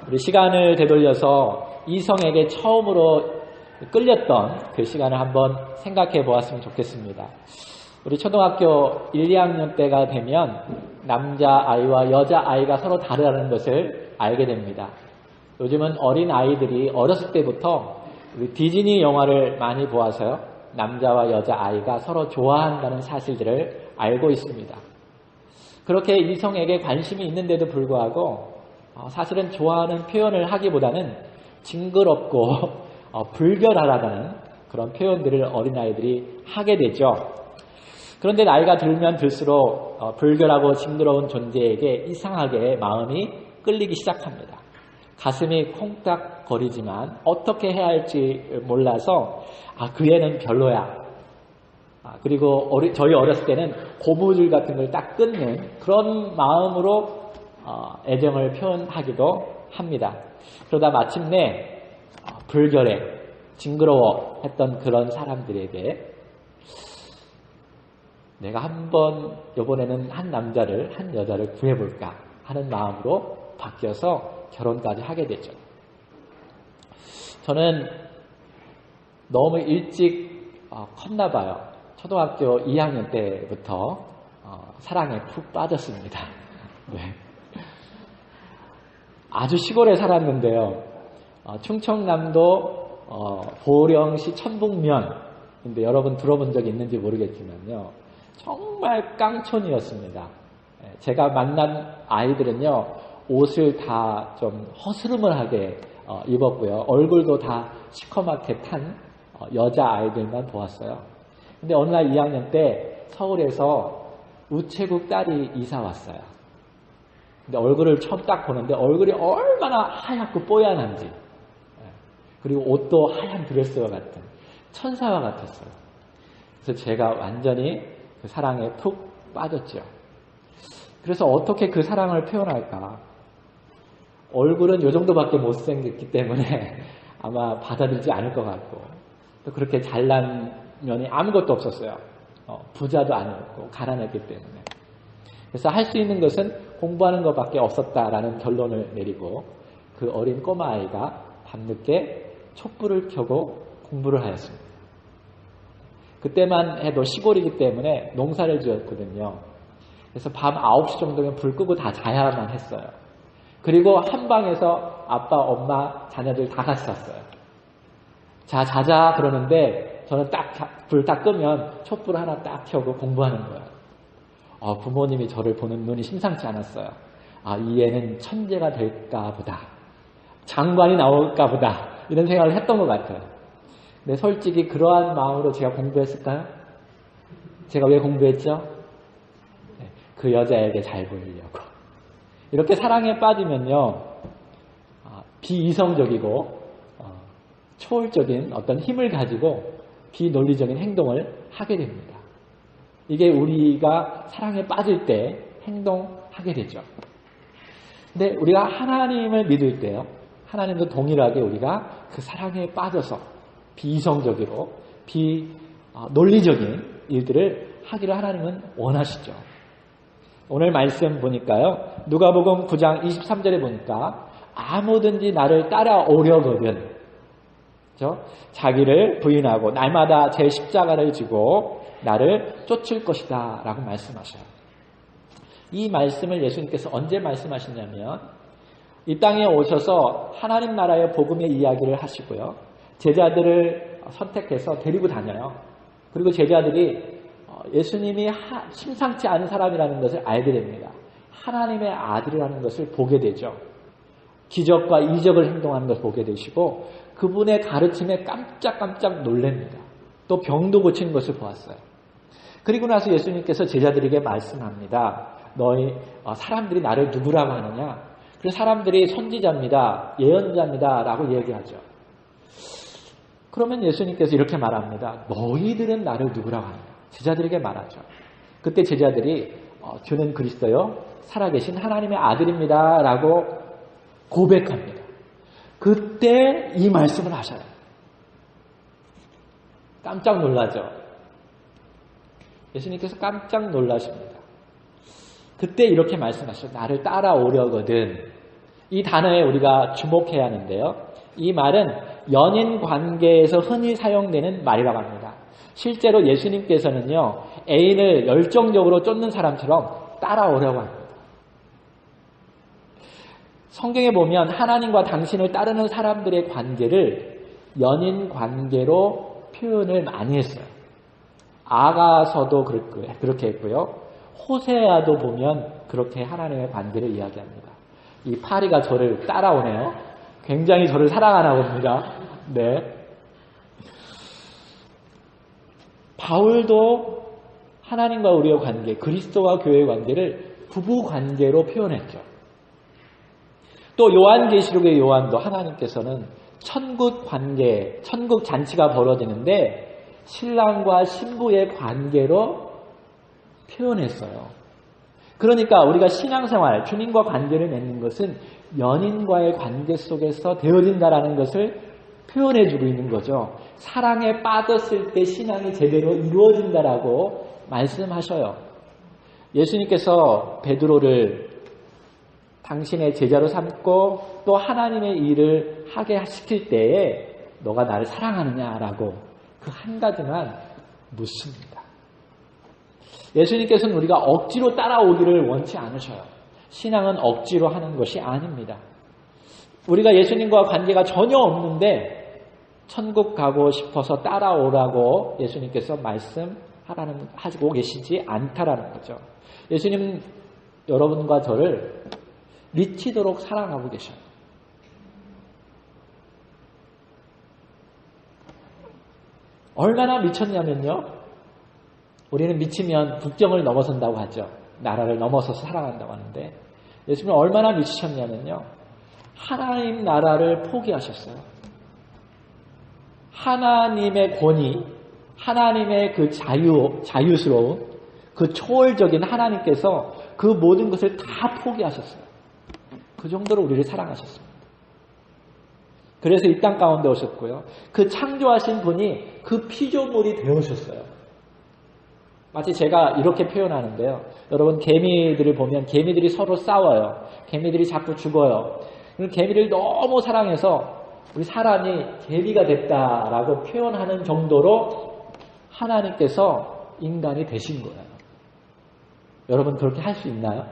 우리 시간을 되돌려서 이성에게 처음으로 끌렸던 그 시간을 한번 생각해 보았으면 좋겠습니다. 우리 초등학교 1, 2학년 때가 되면 남자아이와 여자아이가 서로 다르다는 것을 알게 됩니다. 요즘은 어린 아이들이 어렸을 때부터 우리 디즈니 영화를 많이 보아서요, 남자와 여자아이가 서로 좋아한다는 사실들을 알고 있습니다. 그렇게 이성에게 관심이 있는데도 불구하고 사실은 좋아하는 표현을 하기보다는 징그럽고 불결하다는 그런 표현들을 어린아이들이 하게 되죠. 그런데 나이가 들면 들수록 불결하고 징그러운 존재에게 이상하게 마음이 끌리기 시작합니다. 가슴이 콩닥거리지만 어떻게 해야 할지 몰라서 그 애는 별로야. 그리고 저희 어렸을 때는 고무줄 같은 걸 딱 끊는 그런 마음으로 애정을 표현하기도 합니다. 그러다 마침내 불결해, 징그러워 했던 그런 사람들에게 내가 한번 이번에는 한 남자를, 한 여자를 구해볼까 하는 마음으로 바뀌어서 결혼까지 하게 되죠. 저는 너무 일찍 컸나 봐요. 초등학교 2학년 때부터 사랑에 푹 빠졌습니다. 네. 아주 시골에 살았는데요. 충청남도 보령시 천북면인데 여러분 들어본 적이 있는지 모르겠지만요. 정말 깡촌이었습니다. 제가 만난 아이들은요, 옷을 다 좀 허스름하게 입었고요. 얼굴도 다 시커멓게 탄 여자아이들만 보았어요. 근데 어느 날 2학년 때 서울에서 우체국 딸이 이사 왔어요. 근데 얼굴을 처음 딱 보는데 얼굴이 얼마나 하얗고 뽀얀한지, 그리고 옷도 하얀 드레스와 같은 천사와 같았어요. 그래서 제가 완전히 그 사랑에 푹 빠졌죠. 그래서 어떻게 그 사랑을 표현할까? 얼굴은 요 정도밖에 못생겼기 때문에 아마 받아들이지 않을 것 같고, 또 그렇게 잘난 면이 아무것도 없었어요. 부자도 아니었고 가난했기 때문에. 그래서 할 수 있는 것은 공부하는 것밖에 없었다라는 결론을 내리고 그 어린 꼬마아이가 밤늦게 촛불을 켜고 공부를 하였습니다. 그때만 해도 시골이기 때문에 농사를 지었거든요. 그래서 밤 9시 정도면 불 끄고 다 자야만 했어요. 그리고 한 방에서 아빠, 엄마, 자녀들 다 같이 잤어요. 자자 그러는데 저는 불 딱 끄면 촛불 하나 딱 켜고 공부하는 거예요. 부모님이 저를 보는 눈이 심상치 않았어요. 이 애는 천재가 될까 보다. 장관이 나올까 보다. 이런 생각을 했던 것 같아요. 근데 솔직히 그러한 마음으로 제가 공부했을까요? 제가 왜 공부했죠? 그 여자에게 잘 보이려고. 이렇게 사랑에 빠지면요, 비이성적이고 초월적인 어떤 힘을 가지고 비논리적인 행동을 하게 됩니다. 이게 우리가 사랑에 빠질 때 행동하게 되죠. 근데 우리가 하나님을 믿을 때요, 하나님도 동일하게 우리가 그 사랑에 빠져서 비이성적이고 비논리적인 일들을 하기를 하나님은 원하시죠. 오늘 말씀 보니까요, 누가복음 9장 23절에 보니까 아무든지 나를 따라오려거든, 그렇죠? 자기를 부인하고 날마다 제 십자가를 지고 나를 쫓을 것이다 라고 말씀하셔요. 이 말씀을 예수님께서 언제 말씀하시냐면 이 땅에 오셔서 하나님 나라의 복음의 이야기를 하시고요, 제자들을 선택해서 데리고 다녀요. 그리고 제자들이 예수님이 심상치 않은 사람이라는 것을 알게 됩니다. 하나님의 아들이라는 것을 보게 되죠. 기적과 이적을 행동하는 것을 보게 되시고 그분의 가르침에 깜짝깜짝 놀랍니다. 또 병도 고치는 것을 보았어요. 그리고 나서 예수님께서 제자들에게 말씀합니다. 사람들이 나를 누구라고 하느냐? 그래서 사람들이 선지자입니다, 예언자입니다 라고 얘기하죠. 그러면 예수님께서 이렇게 말합니다. 너희들은 나를 누구라고 하느냐? 제자들에게 말하죠. 그때 제자들이 주는 그리스도요, 살아계신 하나님의 아들입니다 라고 고백합니다. 그때 이 말씀을 하셔요. 깜짝 놀라죠. 예수님께서 깜짝 놀라십니다. 그때 이렇게 말씀하셨어요. 나를 따라오려거든. 이 단어에 우리가 주목해야 하는데요. 이 말은 연인 관계에서 흔히 사용되는 말이라고 합니다. 실제로 예수님께서는요, 애인을 열정적으로 쫓는 사람처럼 따라오려고 합니다. 성경에 보면 하나님과 당신을 따르는 사람들의 관계를 연인 관계로 표현을 많이 했어요. 아가서도 그렇게 했고요. 호세아도 보면 그렇게 하나님의 관계를 이야기합니다. 이 파리가 저를 따라오네요. 굉장히 저를 사랑하나 봅니다. 네. 바울도 하나님과 우리의 관계, 그리스도와 교회의 관계를 부부 관계로 표현했죠. 또 요한계시록의 요한도 하나님께서는 천국 관계, 천국 잔치가 벌어지는데 신랑과 신부의 관계로 표현했어요. 그러니까 우리가 신앙생활, 주님과 관계를 맺는 것은 연인과의 관계 속에서 되어진다라는 것을 표현해주고 있는 거죠. 사랑에 빠졌을 때 신앙이 제대로 이루어진다라고 말씀하셔요. 예수님께서 베드로를 당신의 제자로 삼고 또 하나님의 일을 하게 시킬 때에 너가 나를 사랑하느냐라고 그 한 가지만 묻습니다. 예수님께서는 우리가 억지로 따라오기를 원치 않으셔요. 신앙은 억지로 하는 것이 아닙니다. 우리가 예수님과 관계가 전혀 없는데 천국 가고 싶어서 따라오라고 예수님께서 하고 계시지 않다라는 거죠. 예수님은 여러분과 저를 미치도록 사랑하고 계셔요. 얼마나 미쳤냐면요. 우리는 미치면 국경을 넘어선다고 하죠. 나라를 넘어서서 사랑한다고 하는데 예수님은 얼마나 미치셨냐면요. 하나님 나라를 포기하셨어요. 하나님의 권위, 하나님의 그 자유스러운 그 초월적인 하나님께서 그 모든 것을 다 포기하셨어요. 그 정도로 우리를 사랑하셨습니다. 그래서 이 땅 가운데 오셨고요. 그 창조하신 분이 그 피조물이 되어오셨어요. 마치 제가 이렇게 표현하는데요. 여러분 개미들을 보면 개미들이 서로 싸워요. 개미들이 자꾸 죽어요. 개미를 너무 사랑해서 우리 사람이 개미가 됐다라고 표현하는 정도로 하나님께서 인간이 되신 거예요. 여러분 그렇게 할 수 있나요?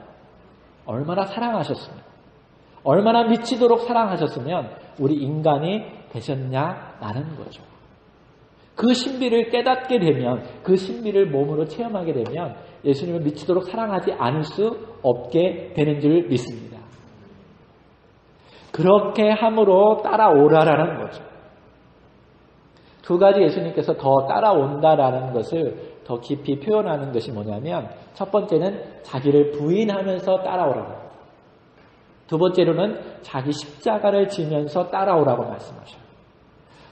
얼마나 사랑하셨습니까? 얼마나 미치도록 사랑하셨으면 우리 인간이 되셨냐라는 거죠. 그 신비를 깨닫게 되면, 그 신비를 몸으로 체험하게 되면 예수님을 미치도록 사랑하지 않을 수 없게 되는 줄 믿습니다. 그렇게 함으로 따라오라라는 거죠. 두 가지 예수님께서 더 따라온다라는 것을 더 깊이 표현하는 것이 뭐냐면 첫 번째는 자기를 부인하면서 따라오라고 합니다. 두 번째로는 자기 십자가를 지면서 따라오라고 말씀하셔요.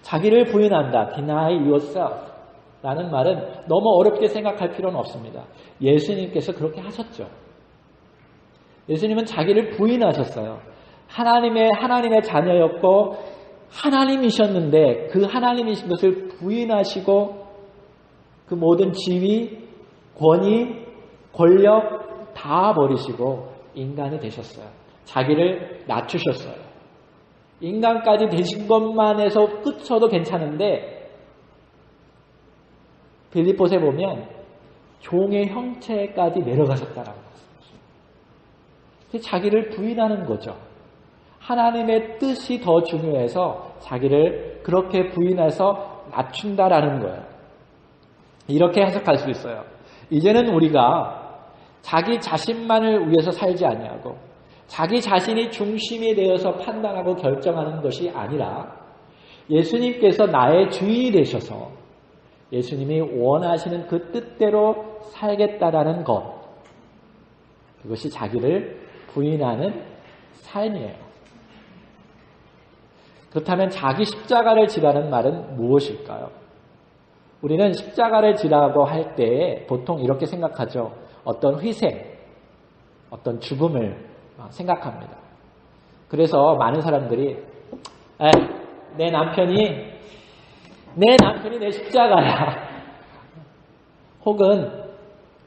자기를 부인한다. Deny yourself 라는 말은 너무 어렵게 생각할 필요는 없습니다. 예수님께서 그렇게 하셨죠. 예수님은 자기를 부인하셨어요. 하나님의 자녀였고 하나님이셨는데 그 하나님이신 것을 부인하시고 그 모든 지위, 권위, 권력 다 버리시고 인간이 되셨어요. 자기를 낮추셨어요. 인간까지 되신 것만 해서 끝쳐도 괜찮은데 빌립보서에 보면 종의 형체까지 내려가셨다라고 말씀하시죠. 자기를 부인하는 거죠. 하나님의 뜻이 더 중요해서 자기를 그렇게 부인해서 낮춘다라는 거예요. 이렇게 해석할 수 있어요. 이제는 우리가 자기 자신만을 위해서 살지 아니하고 자기 자신이 중심이 되어서 판단하고 결정하는 것이 아니라 예수님께서 나의 주인이 되셔서 예수님이 원하시는 그 뜻대로 살겠다라는 것, 그것이 자기를 부인하는 삶이에요. 그렇다면 자기 십자가를 지라는 말은 무엇일까요? 우리는 십자가를 지라고 할 때 보통 이렇게 생각하죠. 어떤 희생, 어떤 죽음을 생각합니다. 그래서 많은 사람들이 내 남편이 내 십자가야. 혹은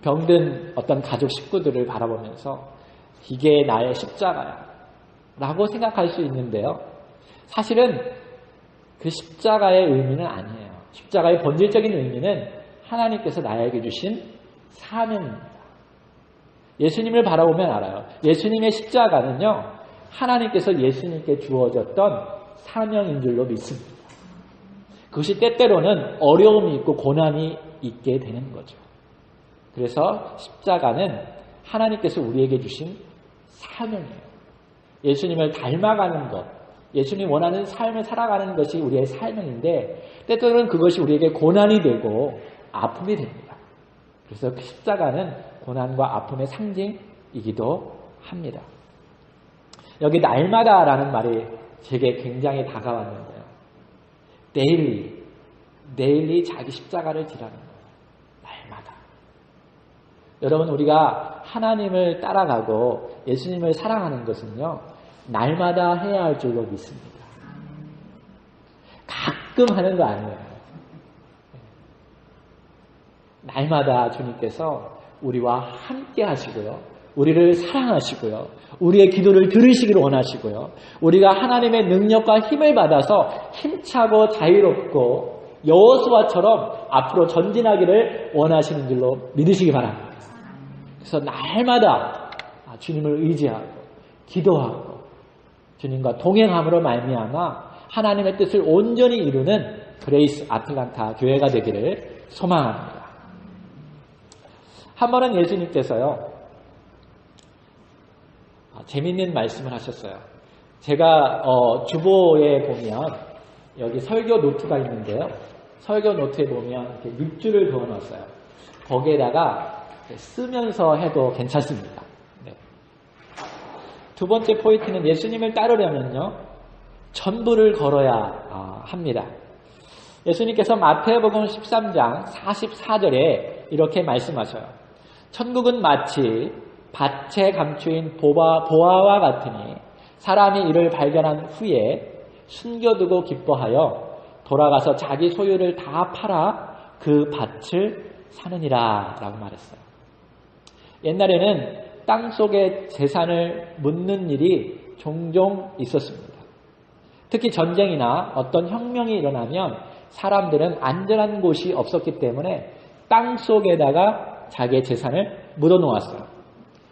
병든 어떤 가족 식구들을 바라보면서 이게 나의 십자가야. 라고 생각할 수 있는데요. 사실은 그 십자가의 의미는 아니에요. 십자가의 본질적인 의미는 하나님께서 나에게 주신 사명입니다. 예수님을 바라보면 알아요. 예수님의 십자가는요, 하나님께서 예수님께 주어졌던 사명인 줄로 믿습니다. 그것이 때때로는 어려움이 있고 고난이 있게 되는 거죠. 그래서 십자가는 하나님께서 우리에게 주신 사명이에요. 예수님을 닮아가는 것, 예수님이 원하는 삶을 살아가는 것이 우리의 사명인데 때때로는 그것이 우리에게 고난이 되고 아픔이 됩니다. 그래서 십자가는 고난과 아픔의 상징이기도 합니다. 여기 날마다라는 말이 제게 굉장히 다가왔는데요. 데일리 자기 십자가를 지라는 거예요. 날마다. 여러분, 우리가 하나님을 따라가고 예수님을 사랑하는 것은요, 날마다 해야 할 줄로 믿습니다. 가끔 하는 거 아니에요. 날마다 주님께서 우리와 함께 하시고요, 우리를 사랑하시고요, 우리의 기도를 들으시기를 원하시고요, 우리가 하나님의 능력과 힘을 받아서 힘차고 자유롭고 여호수아처럼 앞으로 전진하기를 원하시는 줄로 믿으시기 바랍니다. 그래서 날마다 주님을 의지하고 기도하고 주님과 동행함으로 말미암아 하나님의 뜻을 온전히 이루는 그레이스 아틀란타 교회가 되기를 소망합니다. 한 번은 예수님께서요, 재밌는 말씀을 하셨어요. 제가 주보에 보면 여기 설교 노트가 있는데요. 설교 노트에 보면 이렇게 밑줄을 그어놨어요. 거기에다가 쓰면서 해도 괜찮습니다. 네. 두 번째 포인트는 예수님을 따르려면요, 전부를 걸어야 합니다. 예수님께서 마태복음 13장 44절에 이렇게 말씀하셔요. 천국은 마치 밭에 감추인 보화와 같으니 사람이 이를 발견한 후에 숨겨두고 기뻐하여 돌아가서 자기 소유를 다 팔아 그 밭을 사느니라 라고 말했어요. 옛날에는 땅속에 재산을 묻는 일이 종종 있었습니다. 특히 전쟁이나 어떤 혁명이 일어나면 사람들은 안전한 곳이 없었기 때문에 땅속에다가 자기의 재산을 묻어놓았어요.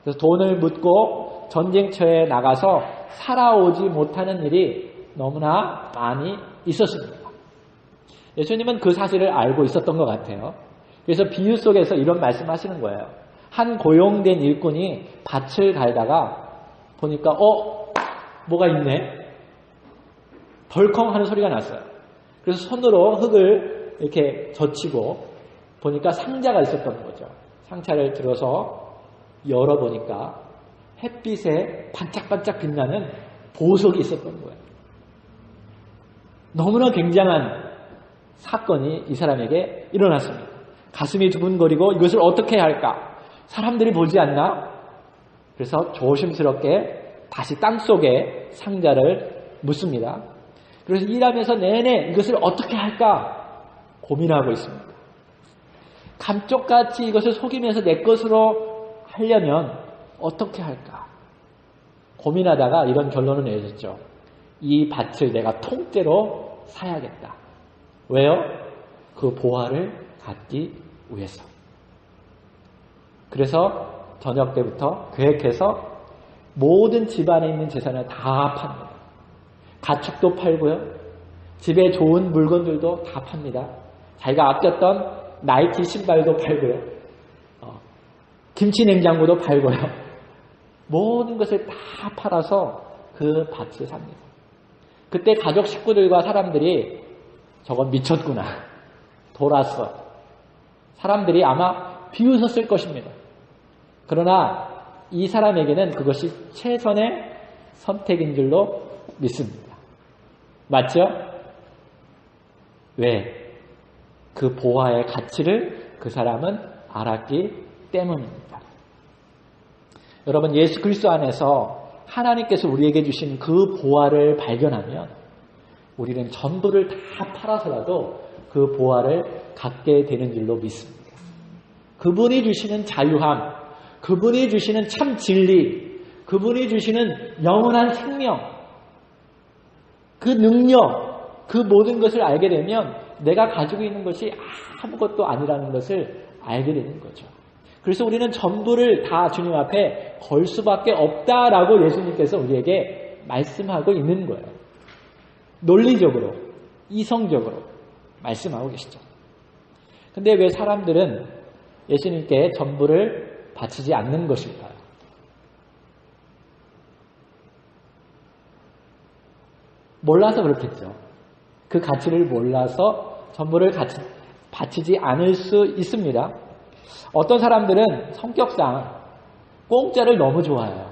그래서 돈을 묻고 전쟁터에 나가서 살아오지 못하는 일이 너무나 많이 있었습니다. 예수님은 그 사실을 알고 있었던 것 같아요. 그래서 비유 속에서 이런 말씀하시는 거예요. 한 고용된 일꾼이 밭을 갈다가 보니까 뭐가 있네? 덜컹 하는 소리가 났어요. 그래서 손으로 흙을 이렇게 젖히고 보니까 상자가 있었던 거죠. 상자를 들어서 열어보니까 햇빛에 반짝반짝 빛나는 보석이 있었던 거예요. 너무나 굉장한 사건이 이 사람에게 일어났습니다. 가슴이 두근거리고 이것을 어떻게 해야 할까? 사람들이 보지 않나? 그래서 조심스럽게 다시 땅속에 상자를 묻습니다. 그래서 일하면서 내내 이것을 어떻게 할까 고민하고 있습니다. 감쪽같이 이것을 속이면서 내 것으로 하려면 어떻게 할까 고민하다가 이런 결론을 내렸죠. 이 밭을 내가 통째로 사야겠다. 왜요? 그 보화를 갖기 위해서. 그래서 저녁 때부터 계획해서 모든 집안에 있는 재산을 다 팝니다. 가축도 팔고요. 집에 좋은 물건들도 다 팝니다. 자기가 아꼈던 나이키 신발도 팔고요. 김치 냉장고도 팔고요. 모든 것을 다 팔아서 그 밭을 삽니다. 그때 가족 식구들과 사람들이 저건 미쳤구나. 돌았어. 사람들이 아마 비웃었을 것입니다. 그러나 이 사람에게는 그것이 최선의 선택인 줄로 믿습니다. 맞죠? 왜? 그 보화의 가치를 그 사람은 알았기 때문입니다. 여러분, 예수 그리스도 안에서 하나님께서 우리에게 주신 그 보화를 발견하면 우리는 전부를 다 팔아서라도 그 보화를 갖게 되는 줄로 믿습니다. 그분이 주시는 자유함, 그분이 주시는 참 진리, 그분이 주시는 영원한 생명, 그 능력, 그 모든 것을 알게 되면 내가 가지고 있는 것이 아무것도 아니라는 것을 알게 되는 거죠. 그래서 우리는 전부를 다 주님 앞에 걸 수밖에 없다라고 예수님께서 우리에게 말씀하고 있는 거예요. 논리적으로, 이성적으로 말씀하고 계시죠. 근데 왜 사람들은 예수님께 전부를 바치지 않는 것일까요? 몰라서 그렇겠죠. 그 가치를 몰라서 전부를 바치지 않을 수 있습니다. 어떤 사람들은 성격상 공짜를 너무 좋아해요.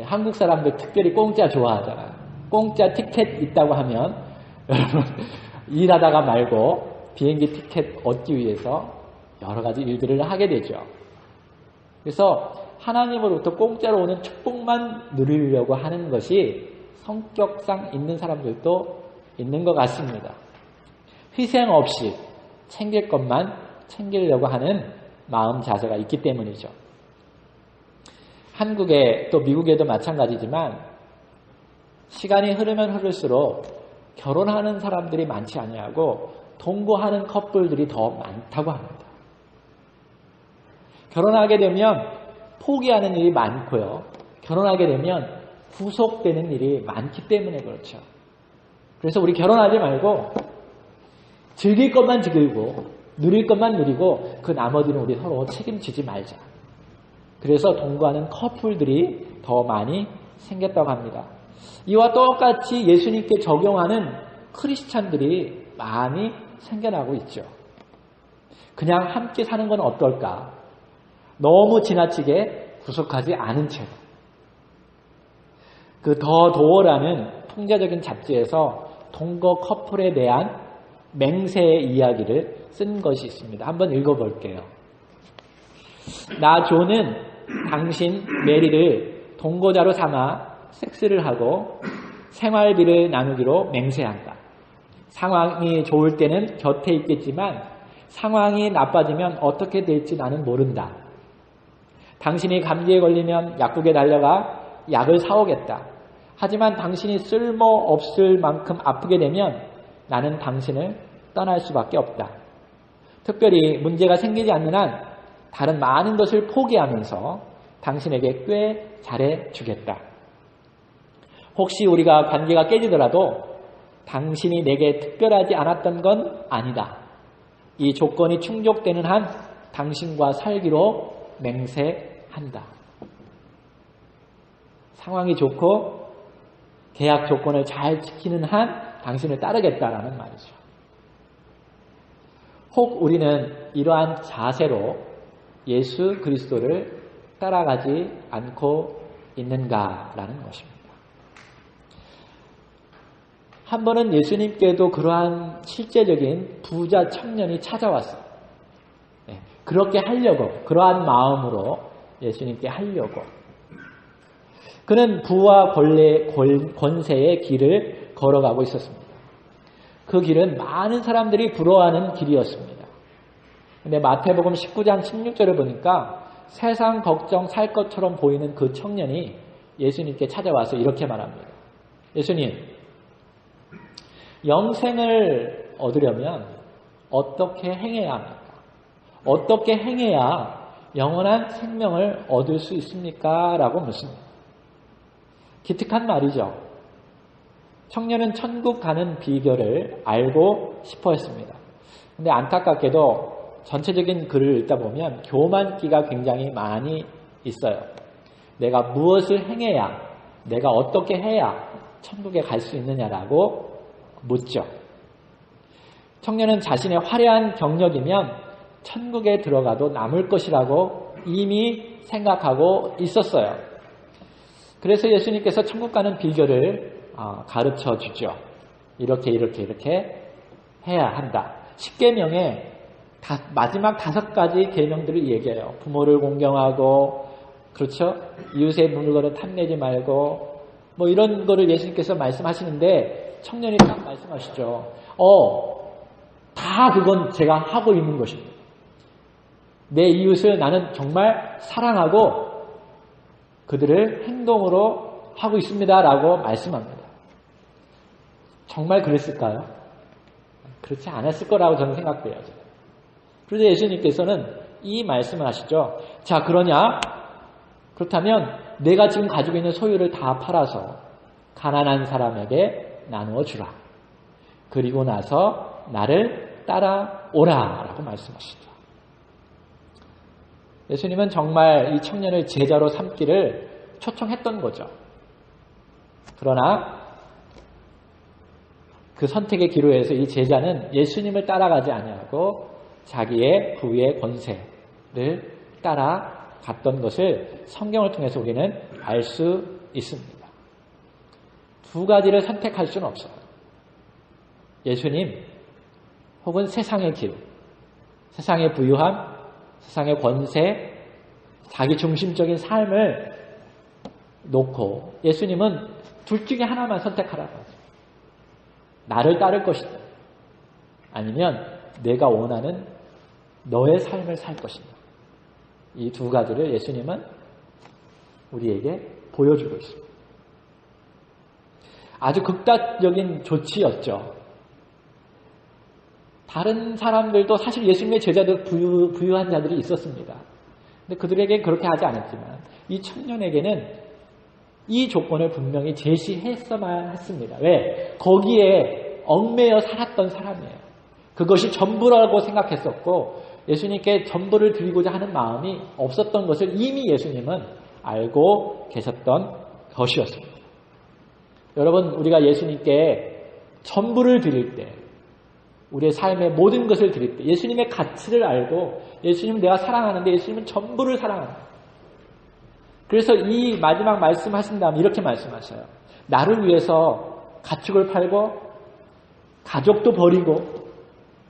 한국 사람들 특별히 공짜 좋아하잖아요. 공짜 티켓 있다고 하면 여러분 일하다가 말고 비행기 티켓 얻기 위해서 여러 가지 일들을 하게 되죠. 그래서 하나님으로부터 공짜로 오는 축복만 누리려고 하는 것이 성격상 있는 사람들도 있는 것 같습니다. 희생 없이 챙길 것만 챙기려고 하는 마음 자세가 있기 때문이죠. 한국에 또 미국에도 마찬가지지만 시간이 흐르면 흐를수록 결혼하는 사람들이 많지 아니하고 동거하는 커플들이 더 많다고 합니다. 결혼하게 되면 포기하는 일이 많고요. 결혼하게 되면 구속되는 일이 많기 때문에 그렇죠. 그래서 우리 결혼하지 말고 즐길 것만 즐기고 누릴 것만 누리고 그 나머지는 우리 서로 책임지지 말자. 그래서 동거하는 커플들이 더 많이 생겼다고 합니다. 이와 똑같이 예수님께 적용하는 크리스찬들이 많이 생겨나고 있죠. 그냥 함께 사는 건 어떨까? 너무 지나치게 구속하지 않은 채로. 그 더 도어라는 통계적인 잡지에서 동거 커플에 대한 맹세의 이야기를 쓴 것이 있습니다. 한번 읽어볼게요. 나 존은 당신 메리를 동거자로 삼아 섹스를 하고 생활비를 나누기로 맹세한다. 상황이 좋을 때는 곁에 있겠지만 상황이 나빠지면 어떻게 될지 나는 모른다. 당신이 감기에 걸리면 약국에 달려가 약을 사오겠다. 하지만 당신이 쓸모없을 만큼 아프게 되면 나는 당신을 떠날 수밖에 없다. 특별히 문제가 생기지 않는 한 다른 많은 것을 포기하면서 당신에게 꽤 잘해주겠다. 혹시 우리가 관계가 깨지더라도 당신이 내게 특별하지 않았던 건 아니다. 이 조건이 충족되는 한 당신과 살기로 맹세한다. 상황이 좋고 계약 조건을 잘 지키는 한 당신을 따르겠다라는 말이죠. 혹 우리는 이러한 자세로 예수 그리스도를 따라가지 않고 있는가라는 것입니다. 한 번은 예수님께도 그러한 실제적인 부자 청년이 찾아왔어요. 그렇게 하려고, 그러한 마음으로 예수님께 하려고. 그는 부와 권세의 길을 걸어가고 있었습니다. 그 길은 많은 사람들이 부러워하는 길이었습니다. 근데 마태복음 19장 16절을 보니까 세상 걱정 살 것처럼 보이는 그 청년이 예수님께 찾아와서 이렇게 말합니다. 예수님, 영생을 얻으려면 어떻게 행해야 합니까? 어떻게 행해야 영원한 생명을 얻을 수 있습니까? 라고 묻습니다. 기특한 말이죠. 청년은 천국 가는 비결을 알고 싶어 했습니다. 근데 안타깝게도 전체적인 글을 읽다 보면 교만기가 굉장히 많이 있어요. 내가 무엇을 행해야, 내가 어떻게 해야 천국에 갈 수 있느냐라고 묻죠. 청년은 자신의 화려한 경력이면 천국에 들어가도 남을 것이라고 이미 생각하고 있었어요. 그래서 예수님께서 천국 가는 비결을 가르쳐 주죠. 이렇게 해야 한다. 10계명에 마지막 5가지 계명들을 얘기해요. 부모를 공경하고, 그렇죠? 이웃의 물건을 탐내지 말고, 뭐 이런 거를 예수님께서 말씀하시는데 청년이 딱 말씀하시죠. 다 그건 제가 하고 있는 것입니다. 내 이웃을 나는 정말 사랑하고 그들을 행동으로 하고 있습니다라고 말씀합니다. 정말 그랬을까요? 그렇지 않았을 거라고 저는 생각돼요. 그래서 예수님께서는 이 말씀을 하시죠. 자, 그렇다면 내가 지금 가지고 있는 소유를 다 팔아서 가난한 사람에게 나누어 주라. 그리고 나서 나를 따라오라 라고 말씀하시죠. 예수님은 정말 이 청년을 제자로 삼기를 초청했던 거죠. 그러나 그 선택의 기로에서 이 제자는 예수님을 따라가지 아니하고 자기의 부의 권세를 따라갔던 것을 성경을 통해서 우리는 알 수 있습니다. 두 가지를 선택할 수는 없어요. 예수님 혹은 세상의 길, 세상의 부유함, 세상의 권세, 자기 중심적인 삶을 놓고 예수님은 둘 중에 하나만 선택하라고 하죠. 나를 따를 것이다. 아니면 내가 원하는 너의 삶을 살 것이다. 이 두 가지를 예수님은 우리에게 보여주고 있습니다. 아주 극단적인 조치였죠. 다른 사람들도 사실 예수님의 제자들 부유한 자들이 있었습니다. 근데 그들에게 그렇게 하지 않았지만 이 청년에게는 이 조건을 분명히 제시했어만 했습니다. 왜? 거기에 얽매여 살았던 사람이에요. 그것이 전부라고 생각했었고 예수님께 전부를 드리고자 하는 마음이 없었던 것을 이미 예수님은 알고 계셨던 것이었습니다. 여러분, 우리가 예수님께 전부를 드릴 때, 우리의 삶의 모든 것을 드릴 때 예수님의 가치를 알고 예수님은 내가 사랑하는데 예수님은 전부를 사랑합니다. 그래서 이 마지막 말씀하신 다음에 이렇게 말씀하셔요. 나를 위해서 가축을 팔고 가족도 버리고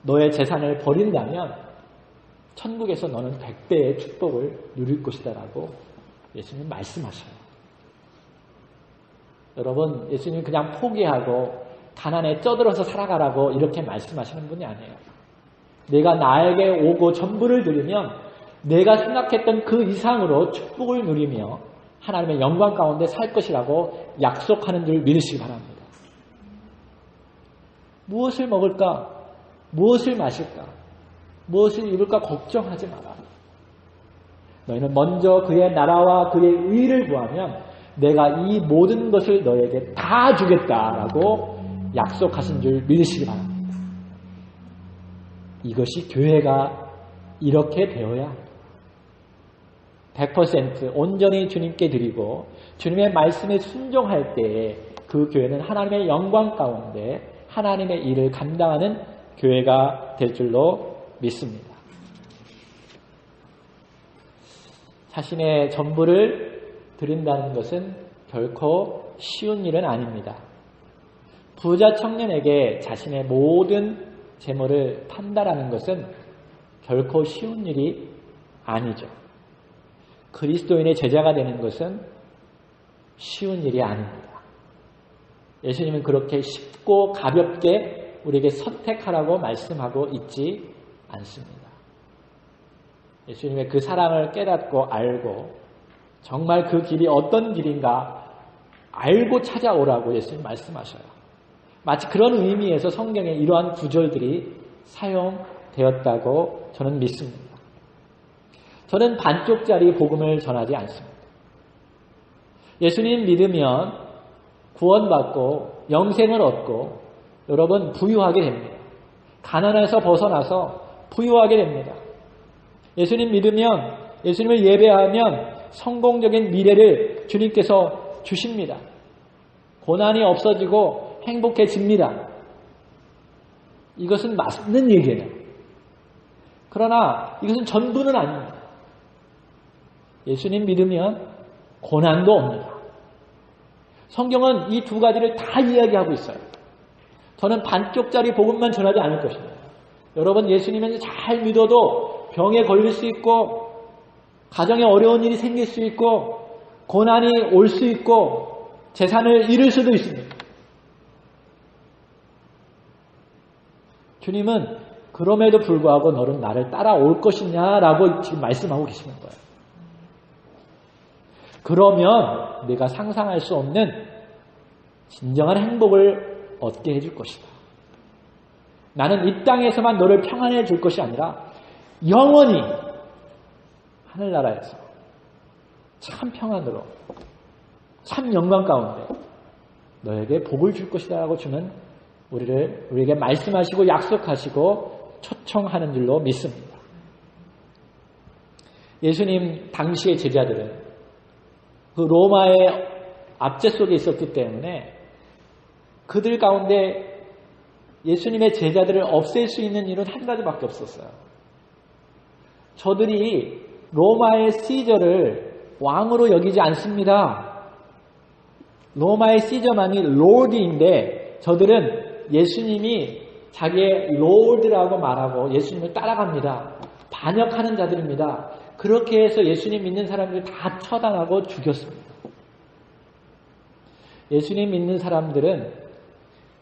너의 재산을 버린다면 천국에서 너는 100배의 축복을 누릴 것이다 라고 예수님 말씀하셔요. 여러분, 예수님 그냥 포기하고 가난에 쪄들어서 살아가라고 이렇게 말씀하시는 분이 아니에요. 내가 나에게 오고 전부를 드리면 내가 생각했던 그 이상으로 축복을 누리며 하나님의 영광 가운데 살 것이라고 약속하는 줄 믿으시기 바랍니다. 무엇을 먹을까? 무엇을 마실까? 무엇을 입을까? 걱정하지 마라. 너희는 먼저 그의 나라와 그의 의를 구하면 내가 이 모든 것을 너에게 다 주겠다라고 약속하신 줄 믿으시기 바랍니다. 이것이 교회가 이렇게 되어야 합니다. 100% 온전히 주님께 드리고 주님의 말씀에 순종할 때에 그 교회는 하나님의 영광 가운데 하나님의 일을 감당하는 교회가 될 줄로 믿습니다. 자신의 전부를 드린다는 것은 결코 쉬운 일은 아닙니다. 부자 청년에게 자신의 모든 재물을 판다라는 것은 결코 쉬운 일이 아니죠. 그리스도인의 제자가 되는 것은 쉬운 일이 아닙니다. 예수님은 그렇게 쉽고 가볍게 우리에게 선택하라고 말씀하고 있지 않습니다. 예수님의 그 사랑을 깨닫고 알고 정말 그 길이 어떤 길인가 알고 찾아오라고 예수님 말씀하셔요. 마치 그런 의미에서 성경에 이러한 구절들이 사용되었다고 저는 믿습니다. 저는 반쪽짜리 복음을 전하지 않습니다. 예수님 믿으면 구원받고 영생을 얻고 여러분 부유하게 됩니다. 가난에서 벗어나서 부유하게 됩니다. 예수님 믿으면 예수님을 예배하면 성공적인 미래를 주님께서 주십니다. 고난이 없어지고 행복해집니다. 이것은 맞는 얘기예요. 그러나 이것은 전부는 아닙니다. 예수님 믿으면 고난도 옵니다. 성경은 이 두 가지를 다 이야기하고 있어요. 저는 반쪽짜리 복음만 전하지 않을 것입니다. 여러분, 예수님을 잘 믿어도 병에 걸릴 수 있고 가정에 어려운 일이 생길 수 있고 고난이 올 수 있고 재산을 잃을 수도 있습니다. 주님은 그럼에도 불구하고 너는 나를 따라올 것이냐라고 지금 말씀하고 계시는 거예요. 그러면 내가 상상할 수 없는 진정한 행복을 얻게 해줄 것이다. 나는 이 땅에서만 너를 평안해 줄 것이 아니라 영원히 하늘나라에서 참 평안으로 참 영광 가운데 너에게 복을 줄 것이다 라고 주는 우리에게 말씀하시고 약속하시고 초청하는 줄로 믿습니다. 예수님 당시의 제자들은 그 로마의 압제 속에 있었기 때문에 그들 가운데 예수님의 제자들을 없앨 수 있는 일은 한 가지밖에 없었어요. 저들이 로마의 시저를 왕으로 여기지 않습니다. 로마의 시저만이 롤드인데 저들은 예수님이 자기의 롤드라고 말하고 예수님을 따라갑니다. 반역하는 자들입니다. 그렇게 해서 예수님 믿는 사람들을 다 처단하고 죽였습니다. 예수님 믿는 사람들은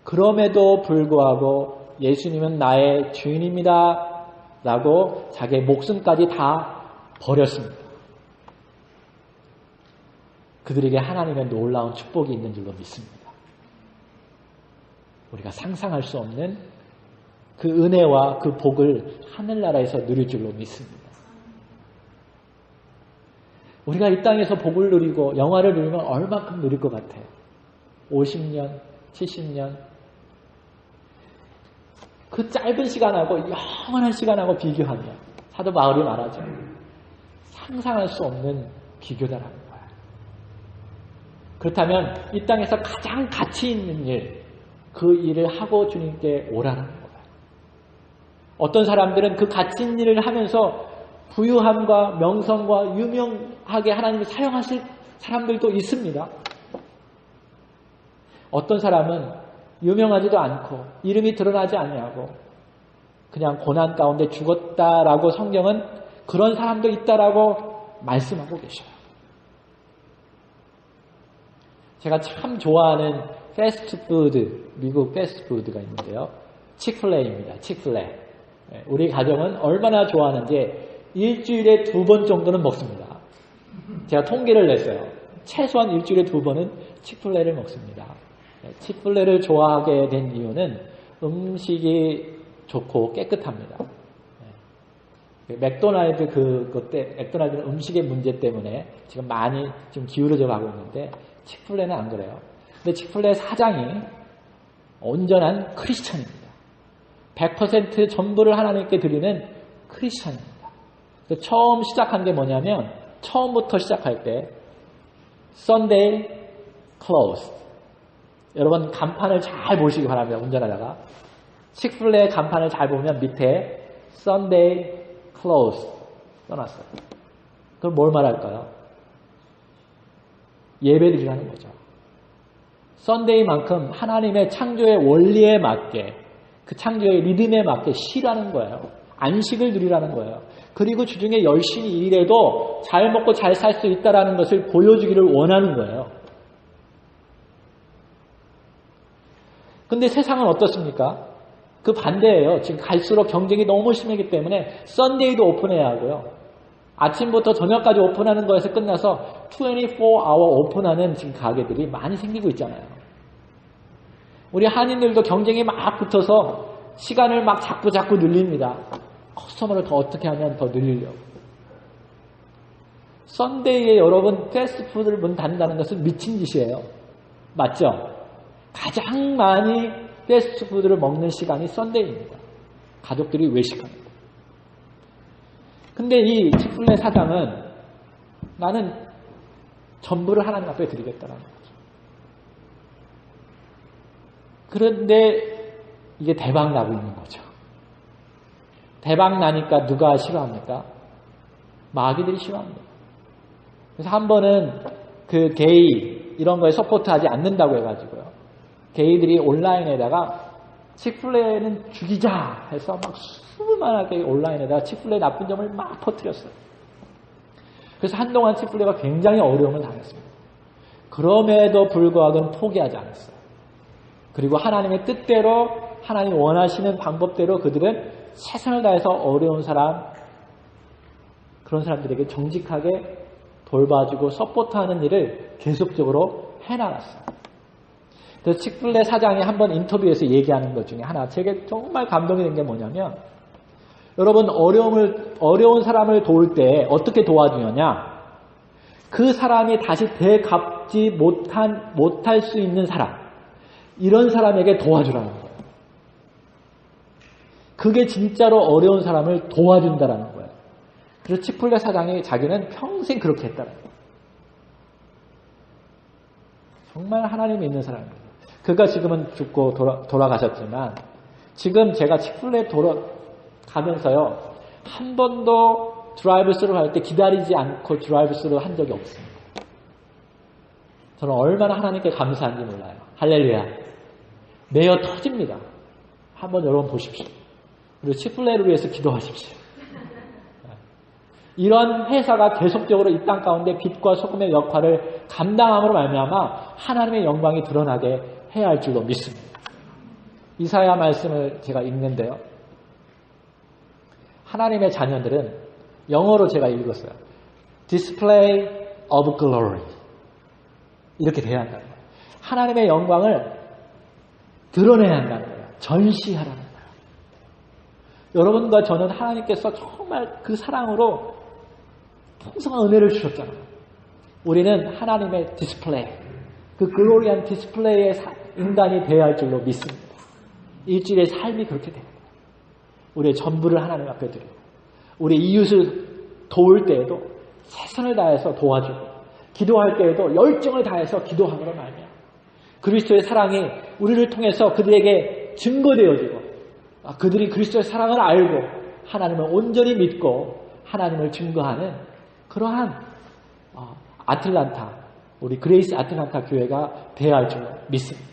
그럼에도 불구하고 예수님은 나의 주인입니다 라고 자기의 목숨까지 다 버렸습니다. 그들에게 하나님의 놀라운 축복이 있는 줄로 믿습니다. 우리가 상상할 수 없는 그 은혜와 그 복을 하늘나라에서 누릴 줄로 믿습니다. 우리가 이 땅에서 복을 누리고 영화를 누리면 얼마큼 누릴 것 같아요? 50년, 70년. 그 짧은 시간하고 영원한 시간하고 비교하면 사도 바울이 말하죠. 상상할 수 없는 비교다라는 거예요. 그렇다면 이 땅에서 가장 가치 있는 일, 그 일을 하고 주님께 오라는 거예요. 어떤 사람들은 그 가치 있는 일을 하면서 부유함과 명성과 유명하게 하나님을 사용하실 사람들도 있습니다. 어떤 사람은 유명하지도 않고 이름이 드러나지 않냐고 그냥 고난 가운데 죽었다라고 성경은 그런 사람도 있다라고 말씀하고 계셔요. 제가 참 좋아하는 패스트푸드, 미국 패스트푸드가 있는데요. 치크플레이입니다. 치크플레이. 우리 가정은 얼마나 좋아하는지 일주일에 2번 정도는 먹습니다. 제가 통계를 냈어요. 최소한 일주일에 2번은 치크플레이를 먹습니다. 치크플레이를 좋아하게 된 이유는 음식이 좋고 깨끗합니다. 맥도날드 맥도날드는 음식의 문제 때문에 지금 많이 좀 기울어져 가고 있는데 치크플레이는 안 그래요. 근데 치크플레이 사장이 온전한 크리스천입니다. 100% 전부를 하나님께 드리는 크리스천입니다. 처음 시작한 게 뭐냐면 처음부터 시작할 때 Sunday closed. 여러분 간판을 잘 보시기 바랍니다. 운전하다가 치크플레이 간판을 잘 보면 밑에 Sunday closed 써놨어요. 그럼 뭘 말할까요? 예배드리라는 거죠. 썬데이만큼 하나님의 창조의 원리에 맞게 그 창조의 리듬에 맞게 쉬라는 거예요. 안식을 누리라는 거예요. 그리고 주중에 열심히 일해도 잘 먹고 잘 살 수 있다는 것을 보여주기를 원하는 거예요. 근데 세상은 어떻습니까? 그 반대예요. 지금 갈수록 경쟁이 너무 심하기 때문에 썬데이도 오픈해야 하고요. 아침부터 저녁까지 오픈하는 거에서 끝나서 24hour 오픈하는 지금 가게들이 많이 생기고 있잖아요. 우리 한인들도 경쟁이 막 붙어서 시간을 막 자꾸 늘립니다. 커스터머를 더 어떻게 하면 더 늘리려고. 썬데이에 여러분 패스트푸드를 문 닫는다는 것은 미친 짓이에요. 맞죠? 가장 많이 패스트푸드를 먹는 시간이 썬데이입니다. 가족들이 외식합니다. 근데 이 치플레 사장은 나는 전부를 하나님 앞에 드리겠다라는 거죠. 그런데 이게 대박 나고 있는 거죠. 대박 나니까 누가 싫어합니까? 마귀들이 싫어합니다. 그래서 한 번은 그 게이 이런 거에 서포트하지 않는다고 해가지고요. 게이들이 온라인에다가 치플레는 죽이자 해서 막 수많게 온라인에다가 치플레 나쁜 점을 막 퍼뜨렸어요. 그래서 한동안 치플레가 굉장히 어려움을 당했습니다. 그럼에도 불구하고 포기하지 않았어요. 그리고 하나님의 뜻대로 하나님 원하시는 방법대로 그들은 최선을 다해서 어려운 사람 그런 사람들에게 정직하게 돌봐주고 서포트하는 일을 계속적으로 해나갔어요. 그래서 치플레 사장이 한번 인터뷰에서 얘기하는 것 중에 하나, 제게 정말 감동이 된 게 뭐냐면, 여러분 어려운 사람을 도울 때 어떻게 도와주느냐? 그 사람이 다시 되갚지 못할 수 있는 사람, 이런 사람에게 도와주라는 거예요. 그게 진짜로 어려운 사람을 도와준다라는 거예요. 그래서 치플레 사장이 자기는 평생 그렇게 했다는 거예요. 정말 하나님이 있는 사람입니다. 그가 지금은 죽고 돌아가셨지만, 지금 제가 치플레 가면서요, 한 번도 드라이브스루 할 때 기다리지 않고 드라이브스루 한 적이 없습니다. 저는 얼마나 하나님께 감사한지 몰라요. 할렐루야. 매어 터집니다. 한번 여러분 보십시오. 그리고 치플레를 위해서 기도하십시오. 이런 회사가 계속적으로 이 땅 가운데 빛과 소금의 역할을 감당함으로 말미암아 하나님의 영광이 드러나게 해야 할 줄로 믿습니다. 이사야 말씀을 제가 읽는데요. 하나님의 자녀들은 영어로 제가 읽었어요. Display of glory. 이렇게 돼야 한다는 거예요. 하나님의 영광을 드러내야 한다는 거예요. 전시하라는 거예요. 여러분과 저는 하나님께서 정말 그 사랑으로 풍성한 은혜를 주셨잖아요. 우리는 하나님의 디스플레이, 그 글로리한 디스플레이의 인간이 되어야 할 줄로 믿습니다. 일주일의 삶이 그렇게 됩니다. 우리의 전부를 하나님 앞에 드리고, 우리 이웃을 도울 때에도 최선을 다해서 도와주고, 기도할 때에도 열정을 다해서 기도함으로 말미암아 그리스도의 사랑이 우리를 통해서 그들에게 증거되어지고, 그들이 그리스도의 사랑을 알고 하나님을 온전히 믿고 하나님을 증거하는 그러한 아틀란타, 우리 그레이스 아틀란타 교회가 되어야 할 줄 믿습니다.